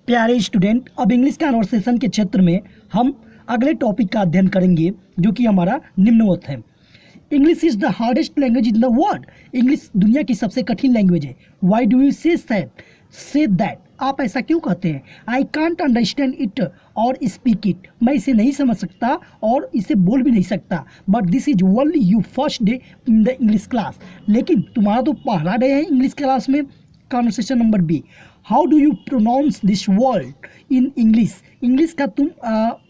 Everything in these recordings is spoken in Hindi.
प्यारे स्टूडेंट, अब इंग्लिश कन्वर्सेशन के क्षेत्र में हम अगले टॉपिक का अध्ययन करेंगे जो कि हमारा निम्नवत है। English is the hardest language in the world. English दुनिया की सबसे कठिन लैंग्वेज है। Y do you say that? आप ऐसा क्यों कहते हैं? आई कांट अंडरस्टैंड इट और स्पीक इट। मैं इसे नहीं समझ सकता और इसे बोल भी नहीं सकता। But this is only you first day in the English class. लेकिन तुम्हारा तो पहला डे है इंग्लिश क्लास में। Conversation number B, how do you pronounce this word in English? English का तुम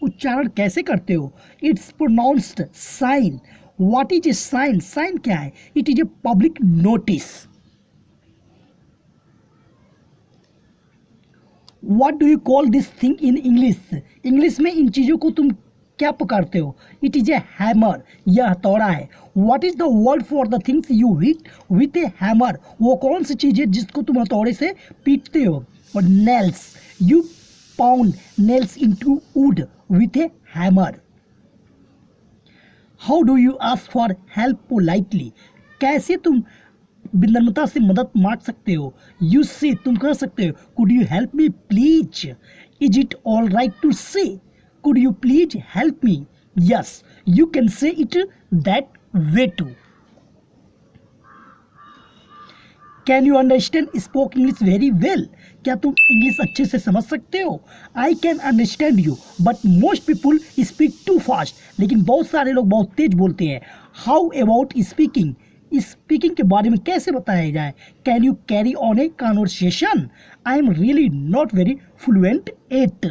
उच्चारण कैसे करते हो? It's pronounced sign. What is a sign? Sign क्या है? It is a public notice. What do you call this thing in English? English में इन चीज़ों को तुम क्या पुकारते हो? It is A hammer. यह हथौड़ा है। What is the word for the things you hit with A hammer? वो कौन सी चीज़ है जिसको तुम हथौड़े से पीटते हो? और nails, you pound nails into would with A hammer. How do you ask for help politely? कैसे तुम विनम्रता से मदद मांग सकते हो? यू से, तुम कह सकते हो could you help me please? Is it all right to say could you please help me? Yes, you can say it that way too. Can you understand spoke English very well? क्या तुम इंग्लिश अच्छे से समझ सकते हो? I can understand you but most people speak too fast. लेकिन बहुत सारे लोग बहुत तेज बोलते हैं। How about speaking? स्पीकिंग के बारे में कैसे बताया जाए? Can you carry on a conversation? I am really not very fluent at.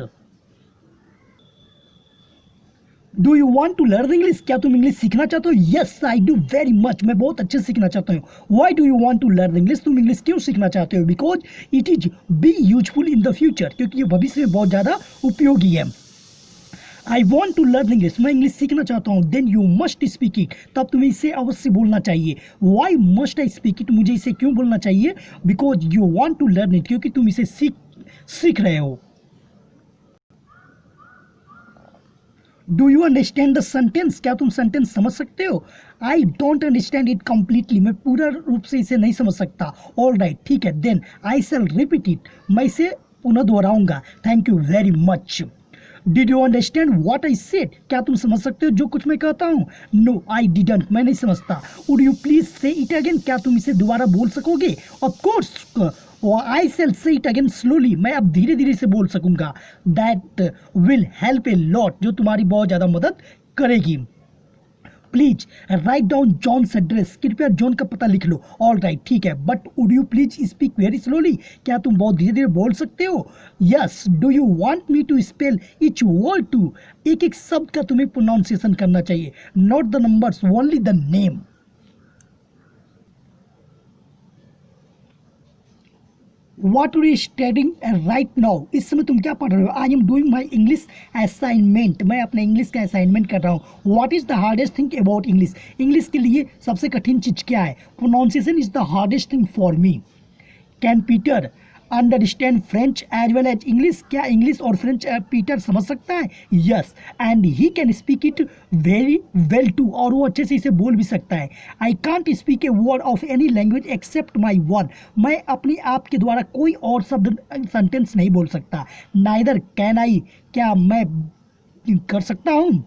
Do you want to learn English? क्या तुम इंग्लिश सीखना चाहते हो? Yes, I do very much. मैं बहुत अच्छे से सीखना चाहता हूँ। Why do you want to learn English? तुम इंग्लिश क्यों सीखना चाहते हो? Because it is be useful in the future. क्योंकि ये भविष्य में बहुत ज़्यादा उपयोगी है। आई वॉन्ट टू लर्न इंग्लिश। मैं इंग्लिश सीखना चाहता हूँ। Then you must speak it. तब तुम्हें इसे अवश्य बोलना चाहिए। Why must I speak it? मुझे इसे क्यों बोलना चाहिए? Because you want to learn it. क्योंकि तुम इसे सीख रहे हो। Do you understand the sentence? क्या तुम सेंटेंस समझ सकते हो? I don't understand it completely. मैं पूरा रूप से इसे नहीं समझ सकता। ऑल राइट, ठीक है। Then I shall repeat it. मैं इसे पुनः दोहराऊंगा। Thank you very much. Did you understand what I said? क्या तुम समझ सकते हो जो कुछ मैं कहता हूँ? No I didn't. मैं नहीं समझता। Would you please say it again? क्या तुम इसे दोबारा बोल सकोगे? ऑफ कोर्स आई शैल से इट अगेन स्लोली। मैं अब धीरे धीरे से बोल सकूंगा। That will help a lot. जो तुम्हारी बहुत ज़्यादा मदद करेगी। Please write down John's address. कृपया जॉन का पता लिख लो। ऑल राइट, ठीक है। But would you please speak very slowly? क्या तुम बहुत धीरे धीरे बोल सकते हो? Yes. Do you want me to spell each word too? एक एक शब्द का तुम्हें प्रोनाउंसिएशन करना चाहिए। Not the numbers, only the name. What are you studying right now? इस समय तुम क्या पढ़ रहे हो? I am doing my English assignment. मैं अपने इंग्लिश का असाइनमेंट कर रहा हूँ। What is the hardest thing about English? English के लिए सबसे कठिन चीज़ क्या है? Pronunciation is the hardest thing for me. Can Peter understand French as well as English? क्या इंग्लिश और फ्रेंच पीटर समझ सकता है? Yes, and he can speak it very well too. और वो अच्छे से इसे बोल भी सकता है। I can't speak a word of any language except my one. मैं अपने आप के द्वारा कोई और शब्द सेंटेंस नहीं बोल सकता। Neither can I. क्या मैं कर सकता हूँ?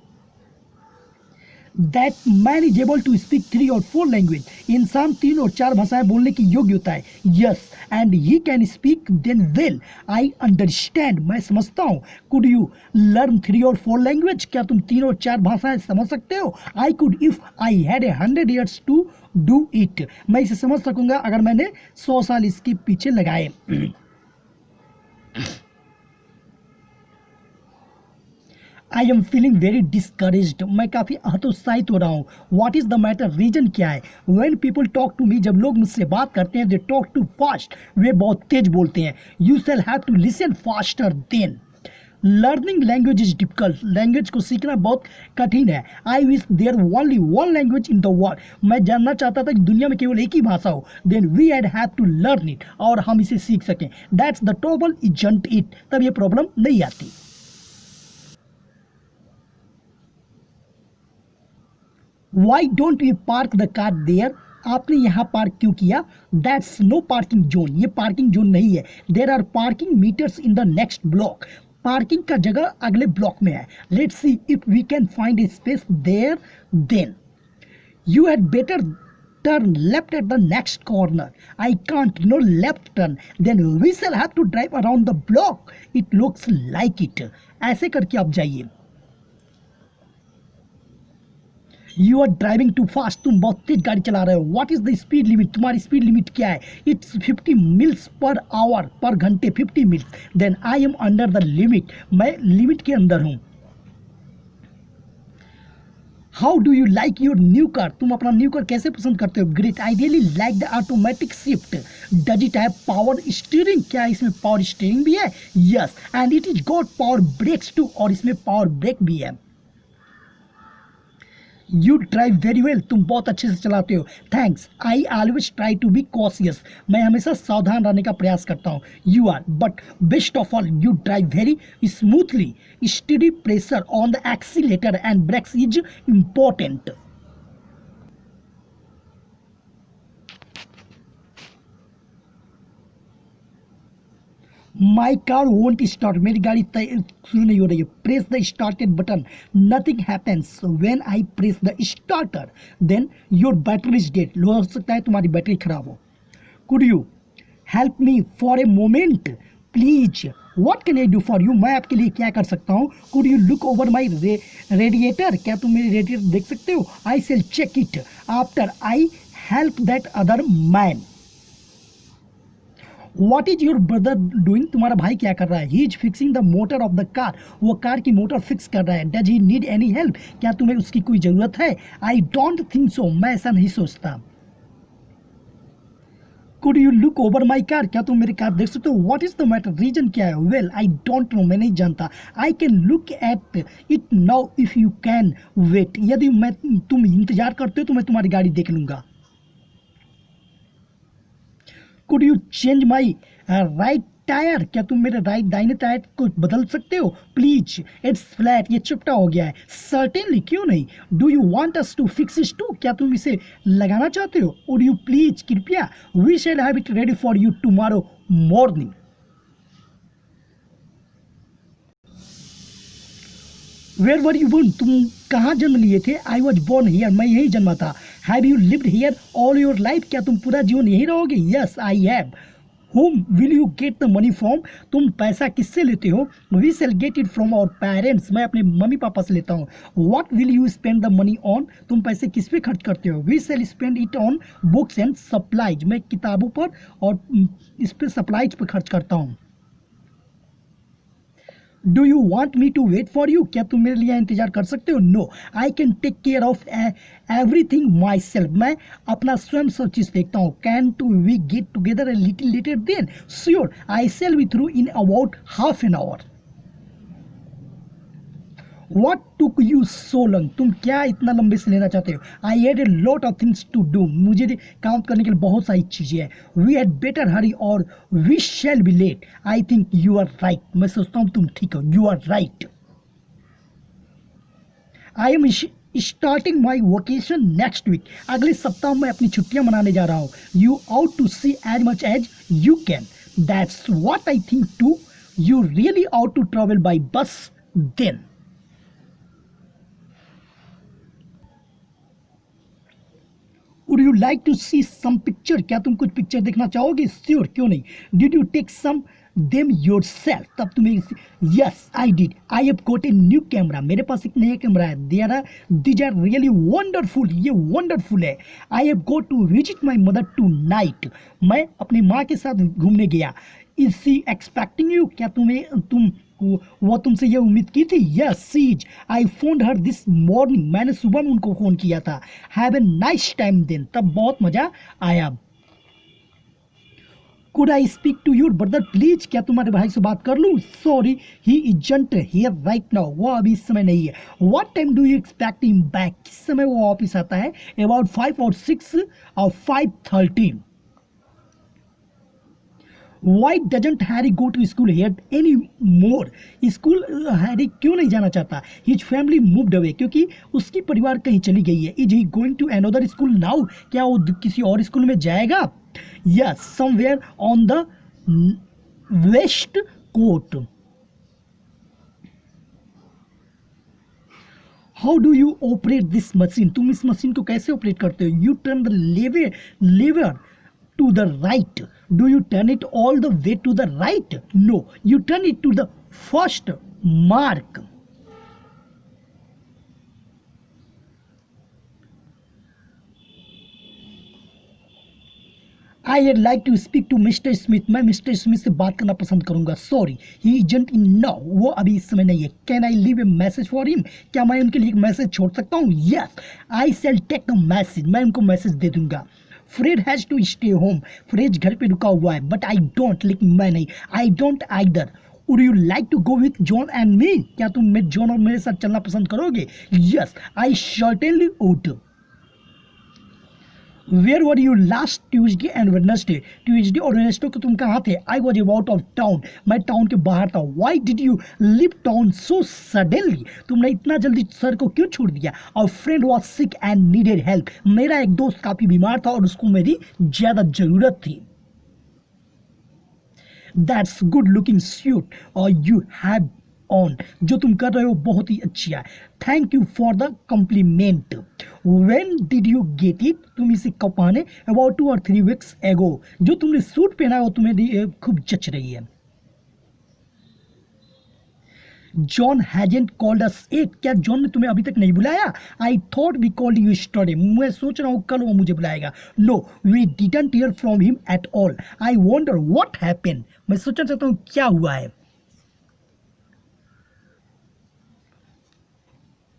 That man is able to speak 3 और 4 लैंग्वेज। इंसान 3 और 4 भाषाएं बोलने की योग्य होता है। Yes, and he can speak then well. I understand. मैं समझता हूँ। कुड यू लर्न 3 और 4 लैंग्वेज? क्या तुम 3 और 4 भाषाएं समझ सकते हो? I could if I had 100 years to do it. मैं इसे समझ सकूंगा अगर मैंने 100 साल इसके पीछे लगाए। I am feeling very discouraged. मैं काफ़ी हतोत्साहित हो रहा हूँ। What is the matter? Reason क्या है? When people talk to me, जब लोग मुझसे बात करते हैं, दे टॉक टू फास्ट। वे बहुत तेज बोलते हैं। You shall have to listen faster then. Learning language is difficult. Language को सीखना बहुत कठिन है। I wish there only one language in the world. मैं जानना चाहता था कि दुनिया में केवल एक ही भाषा हो। Then we had have to learn it. और हम इसे सीख सकें। That's the trouble isn't it. तब ये प्रॉब्लम नहीं आती। Why don't we park the car there? आपने यहाँ पार्क क्यों किया? दैट्स नो पार्किंग जोन, ये पार्किंग जोन नहीं है। There are parking meters in the next block, parking का जगह अगले ब्लॉक में है। Let's see if we can find a space there, then you had better turn left at the next corner. I can't, no left turn, then we shall have to drive around the block, it looks like it. ऐसे करके आप जाइए। You are driving too fast, तुम बहुत तेज गाड़ी चला रहे हो। What is the speed limit, तुम्हारी स्पीड लिमिट क्या है? It's 50 मिल्स पर आवर, पर घंटे 50 miles. Then I am under the limit, मैं लिमिट के अंदर हूँ। How do you like your new car, तुम अपना न्यू कार कैसे पसंद करते हो? Great, I really like the automatic shift, does it have power steering, क्या इसमें पावर स्टीयरिंग भी है? Yes, and it is got power brakes too, और इसमें पावर ब्रेक भी है। यू ड्राइव वेरी वेल, तुम बहुत अच्छे से चलाते हो। Thanks, I always try to be cautious, मैं हमेशा सावधान रहने का प्रयास करता हूँ। You are, but best of all you drive very smoothly, steady pressure on the accelerator and brakes is important. My car won't start, मेरी गाड़ी शुरू नहीं हो रही है। Press the started button, nothing happens when I press the starter, then your battery is dead, हो सकता है तुम्हारी बैटरी खराब हो। Could you help me for a moment please, what can I do for you, मैं आपके लिए क्या कर सकता हूँ? Could you look over my radiator, क्या तुम मेरे रेडिएटर देख सकते हो? I shall check it after I help that other man. What is your brother doing, तुम्हारा भाई क्या कर रहा है? He is fixing the motor of the car, वो कार की मोटर फिक्स कर रहा है। Does he need any help, क्या तुम्हें उसकी कोई ज़रूरत है? आई डोंट थिंक सो, मैं ऐसा नहीं सोचता। Could you look over my car, क्या तुम मेरी कार देख सकते हो? What is the matter, reason क्या है? वेल आई डोंट नो, मैं नहीं जानता। I can look at it now if you can wait, यदि तुम इंतजार करते हो तो मैं तुम्हारी गाड़ी देख लूंगा। Could you change my right tyre, क्या तुम मेरे राइट दाहिने टायर को बदल सकते हो? प्लीज, इट्स फ्लैट, ये चिपटा हो गया है। सर्टेनली, क्यों नहीं। Do you want us to fix it too, क्या तुम इसे लगाना चाहते हो? वुड यू प्लीज, कृपया। We shall have it ready for you tomorrow morning. Where were you born, तुम कहाँ जन्म लिए थे? आई वॉज बोर्न हियर, मैं यही जन्मा था। Have you lived here all your life, क्या तुम पूरा जीवन यही रहोगे? Yes I have. Home will you get the money from, तुम पैसा किससे लेते हो? We shall get it from our parents, मैं अपने मम्मी पापा से लेता हूँ। What will you spend the money on, तुम पैसे किस पे खर्च करते हो? We shall spend it on books and supplies, मैं किताबों पर और इस पर सप्लाईज पर खर्च करता हूँ। Do you want me to wait for you, क्या तुम मेरे लिए इंतजार कर सकते हो? No, I can take care of everything myself, मैं अपना स्वयं सब चीज़ देखता हूँ। Can to we get together a little later then? Sure, I shall be through in about half an hour. What took you so long, तुम क्या इतना लंबे से लेना चाहते हो? I had a lot of things to do, मुझे काम करने के लिए बहुत सारी चीज़ें हैं। We had better hurry or we shall be late. I think you are right, मैं सोचता हूँ तुम ठीक हो। You are right. I am starting my vacation next week, अगले सप्ताह मैं अपनी छुट्टियां मनाने जा रहा हूँ। You ought to see as much as you can. That's what I think too. You really ought to travel by bus then. Would you like to see some picture, क्या तुम कुछ पिक्चर देखना चाहोगे? श्योर, क्यों नहीं। Did you take some them yourself, तब तुम्हें? Yes, I did. I have got a new camera, मेरे पास एक नया कैमरा है। These are really wonderful, ये wonderful है। I have got to visit my mother tonight, मैं अपनी माँ के साथ घूमने गया। Is she expecting you, क्या वो तुमसे ये उम्मीद की थी? Yes she's, I phone her this morning, मैंने सुबह में उनको फ़ोन किया था। Have a nice time then, तब बहुत मज़ा आया। Could I speak to your brother please, क्या तुम्हारे भाई से बात कर लूँ? Sorry, he isn't here right now, वो अभी इस समय नहीं है। What time do you expect him back, किस समय वो वापिस आता है? About 5 or 6 or 5:30। Why doesn't Harry go to school here any more, school Harry क्यों नहीं जाना चाहता? हिज फैमिली मूव्ड अवे, क्योंकि उसकी परिवार कहीं चली गई है। Is he going to another school now, क्या वो किसी और स्कूल में जाएगा? Yes, somewhere on the west coast. How do you operate this machine, तुम इस मशीन को कैसे ऑपरेट करते हो? You turn the lever to the right. Do you turn it all the way to the right? No, you turn it to the first mark. I'd like to speak to Mr. Smith. मैं मिस्टर स्मिथ से बात करना पसंद करूंगा. Sorry, he isn't in now, वो अभी इस समय नहीं है. Can I leave a message for him, क्या मैं उनके लिए एक मैसेज छोड़ सकता हूँ? Yes, I shall take the message, मैं उनको मैसेज दे दूंगा. Fred has to stay home, Fred घर पे रुका हुआ है. बट आई डोंट, लेकिन मैं नहीं. I don't either. Would you like to go with John and me, क्या तुम जॉन और मेरे साथ चलना पसंद करोगे? Yes, I certainly would. Where were you last Tuesday and Wednesday, Tuesday और वेडनेसडे को तुम कहाँ थे? I was about of town, मैं टाउन के बाहर था. Why did you leave town so suddenly, तुमने इतना जल्दी शहर को क्यों छोड़ दिया? Our friend was sick and needed help, मेरा एक दोस्त काफ़ी बीमार था और उसको मेरी ज़्यादा ज़रूरत थी. दैट्स गुड लुकिंग सूट और यू हैव ऑन, जो तुम कर रहे हो बहुत ही अच्छी है. Thank you for the compliment. When did you get it, तुम इसे कब पहने? अबाउट 2 or 3 weeks एगो, जो तुमने सूट पहना है वो तुम्हें खूब जच रही है. John hasn't called us yet, क्या जॉन ने तुम्हें अभी तक नहीं बुलाया? I thought we called you study, मैं सोच रहा हूँ कल वो मुझे बुलाएगा. No, we didn't hear from him at all. I wonder what happened, मैं सोचना चाहता हूँ क्या हुआ है.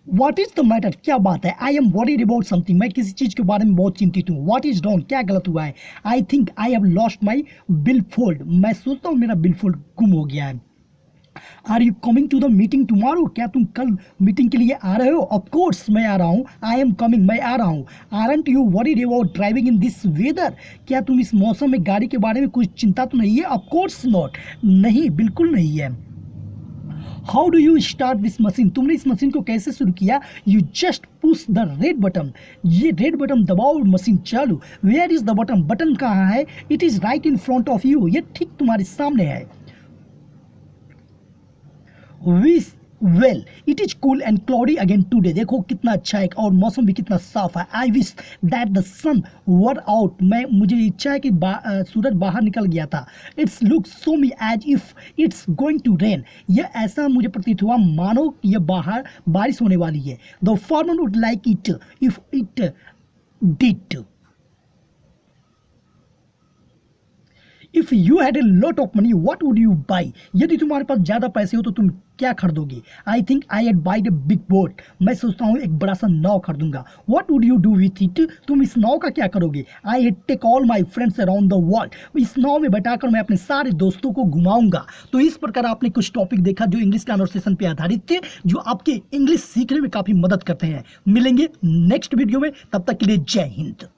What is the matter, क्या बात है? I am worried about something, मैं किसी चीज़ के बारे में बहुत चिंतित हूँ. What is wrong, क्या गलत हुआ है? I think I have lost my billfold, मैं सोचता हूँ मेरा बिलफोल्ड गुम हो गया है. Are you coming to the meeting tomorrow, क्या तुम कल मीटिंग के लिए आ रहे हो? Of course मैं आ रहा हूँ. I am coming, मैं आ रहा हूँ. Aren't you worried about driving in this weather, क्या तुम इस मौसम में गाड़ी के बारे में कुछ चिंता तो नहीं है? Of course not, नहीं, बिल्कुल नहीं है. How do you start this machine, तुमने इस मशीन को कैसे शुरू किया? You just push the red button, ये रेड बटन दबाओ और मशीन चालू. Where is the button, button कहाँ है? It is right in front of you, ये ठीक तुम्हारे सामने है. Well it is cool and cloudy again today, देखो कितना अच्छा है और मौसम भी कितना साफ है. I wish that the sun were out, मुझे इच्छा है कि सूरज बाहर निकल गया था. It's look so me as if it's going to rain, यह ऐसा मुझे प्रतीत हुआ मानो यह बाहर बारिश होने वाली है. The farmer would like it if it did. If you had a lot of money what would you by, यदि तुम्हारे पास ज़्यादा पैसे हो तो तुम क्या खरीदोगे? I think I had buyed a big boat, मैं सोचता हूँ एक बड़ा सा नाव खरीदूंगा. What would you do with it, तुम इस नाव का क्या करोगे? I had take all my friends around the world, इस नाव में बैठाकर मैं अपने सारे दोस्तों को घुमाऊंगा. तो इस प्रकार आपने कुछ टॉपिक देखा जो इंग्लिश कन्वर्सेशन पे आधारित थे, जो आपके इंग्लिश सीखने में काफ़ी मदद करते हैं. मिलेंगे नेक्स्ट वीडियो में, तब तक के लिए जय हिंद.